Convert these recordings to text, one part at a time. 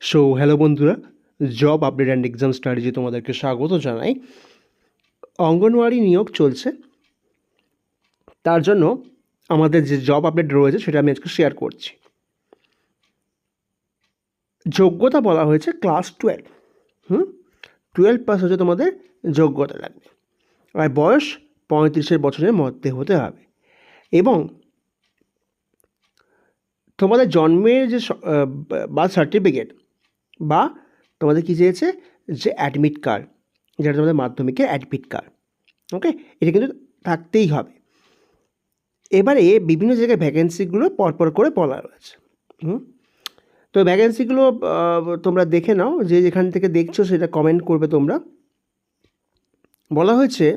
So hello বন্ধুরা, job update and exam strategy তোমাদেরকে স্বাগত জানাই। অঙ্গনওয়াড়ি নিয়োগ চলছে, তার জন্য আমাদের যে জব আপডেট রয়েছে সেটা আমি আজকে শেয়ার করছি। যোগ্যতা বলা হয়েছে ক্লাস 12 পাস হচ্ছে তোমাদের যোগ্যতা লাগবে, আর বয়স 35 বছরের মধ্যে হতে হবে, এবং তোমাদের জন্মের যে বার্থ সার্টিফিকেট বা তোমাদের কী চেয়েছে যে অ্যাডমিট কার্ড, যেটা তোমাদের মাধ্যমিকের অ্যাডমিট কার্ড, ওকে, এটা কিন্তু থাকতেই হবে। এবারে বিভিন্ন জায়গায় ভ্যাকেন্সিগুলো পরপর করে বলা রয়েছে। তো ভ্যাকেন্সিগুলো তোমরা দেখে নাও, যে যেখান থেকে দেখছো সেটা কমেন্ট করবে তোমরা। বলা হয়েছে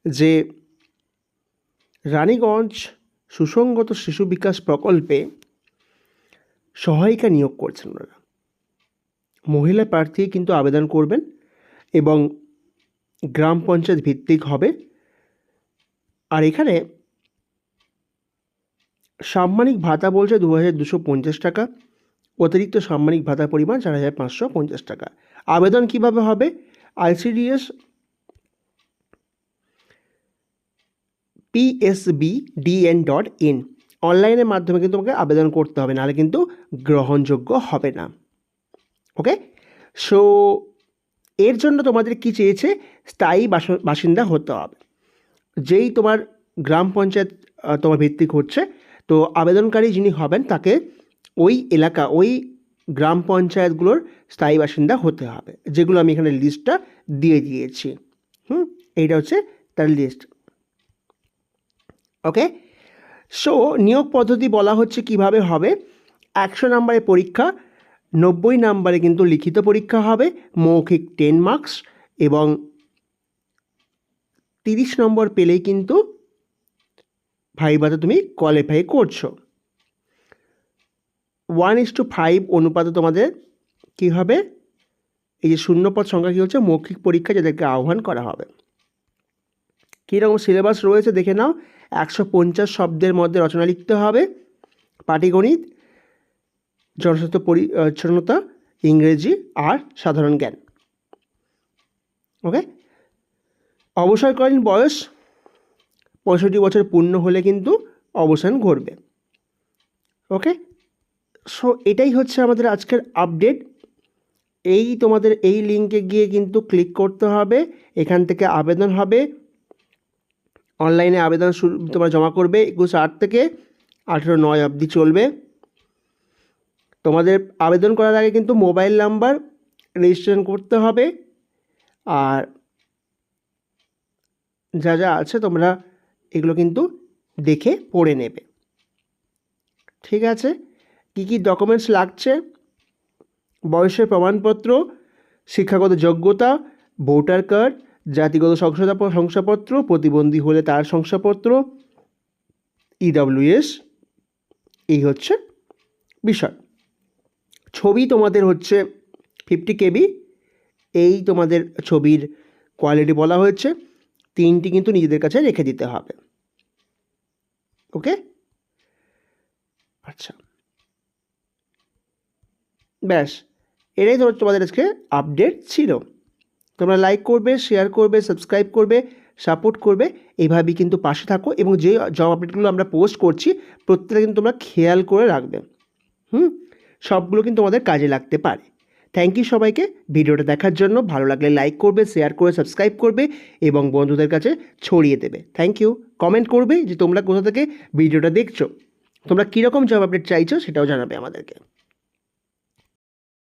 যে রানীগঞ্জ সুসংগত শিশু বিকাশ প্রকল্পে সহায়িকা নিয়োগ করছেন ওনারা। মহিলা প্রার্থী কিন্তু আবেদন করবেন এবং গ্রাম পঞ্চায়েত ভিত্তিক হবে। আর এখানে সাম্মানিক ভাতা বলছে 2250 টাকা, অতিরিক্ত সাম্মানিক ভাতার পরিমাণ 4550 টাকা। আবেদন কিভাবে হবে? ICDS psbdn.in অনলাইনের মাধ্যমে কিন্তু তোমাকে আবেদন করতে হবে, নাহলে কিন্তু গ্রহণযোগ্য হবে না। ওকে, সো এর জন্য তোমাদের কি চেয়েছে? স্থায়ী বাসিন্দা হতে হবে। যেই তোমার গ্রাম পঞ্চায়েত তোমার ভিত্তিক হচ্ছে, তো আবেদনকারী যিনি হবেন তাকে ওই এলাকা, ওই গ্রাম পঞ্চায়েতগুলোর স্থায়ী বাসিন্দা হতে হবে, যেগুলো আমি এখানে লিস্টটা দিয়ে দিয়েছি। এইটা হচ্ছে তার লিস্ট। ওকে, সো নিয়োগ পদ্ধতি বলা হচ্ছে কিভাবে হবে। 100 নম্বরের পরীক্ষা, 90 নম্বরে কিন্তু লিখিত পরীক্ষা হবে, মৌখিক 10 মার্কস, এবং 30 নম্বর পেলেই কিন্তু ভাইভাতে তুমি কোয়ালিফাই করছো। 1:5 অনুপাতে তোমাদের কী হবে, এই যে শূন্যপদ সংখ্যা কী হচ্ছে, মৌখিক পরীক্ষা যাদেরকে আহ্বান করা হবে। কীরকম সিলেবাস রয়েছে দেখে নাও। 150 শব্দের মধ্যে রচনা লিখতে হবে, পাটিগণিত, জনস্বাস্থ্য পরিচ্ছন্নতা, ইংরেজি আর সাধারণ জ্ঞান। ওকে, অবসরকালীন বয়স 65 বছর পূর্ণ হলে কিন্তু অবসান ঘটবে। ওকে, সো এটাই হচ্ছে আমাদের আজকের আপডেট। এই তোমাদের এই লিঙ্কে গিয়ে কিন্তু ক্লিক করতে হবে, এখান থেকে আবেদন হবে। অনলাইনে আবেদন তোমরা জমা করবে 21/8 থেকে 18/9 অবধি চলবে। তোমাদের আবেদন করার আগে কিন্তু মোবাইল নাম্বার রেজিস্ট্রেশন করতে হবে, আর যা যা আছে তোমরা এগুলো কিন্তু দেখে পড়ে নেবে। ঠিক আছে, কী কী ডকুমেন্টস লাগছে? বয়সের প্রমাণপত্র, শিক্ষাগত যোগ্যতা, ভোটার কার্ড, জাতিগত শংসাপত্র, প্রতিবন্ধী হলে তার শংসাপত্র, EWS, এই হচ্ছে বিষয়। ছবি তোমাদের হচ্ছে 50 KB, এই তোমাদের ছবির কোয়ালিটি বলা হয়েছে। 3টি কিন্তু নিজেদের কাছে রেখে দিতে হবে। ওকে, আচ্ছা, ব্যাস, এটাই তোমাদের আজকে আপডেট ছিল। তোমরা লাইক করবে, শেয়ার করবে, সাবস্ক্রাইব করবে, সাপোর্ট করবে, এইভাবেই কিন্তু পাশে থাকো, এবং যে জব আপডেটগুলো আমরা পোস্ট করছি প্রত্যেকটা কিন্তু তোমরা খেয়াল করে রাখবে। সবগুলো কিন্তু তোমাদের কাজে লাগতে পারে। থ্যাংক ইউ সবাইকে ভিডিওটা দেখার জন্য। ভালো লাগলে লাইক করবে, শেয়ার করে সাবস্ক্রাইব করবে এবং বন্ধুদের কাছে ছড়িয়ে দেবে। Thank you. কমেন্ট করবে যে তোমরা কোথা থেকে ভিডিওটা দেখছো, তোমরা কীরকম জব আপডেট চাইছো সেটাও জানাবে আমাদেরকে।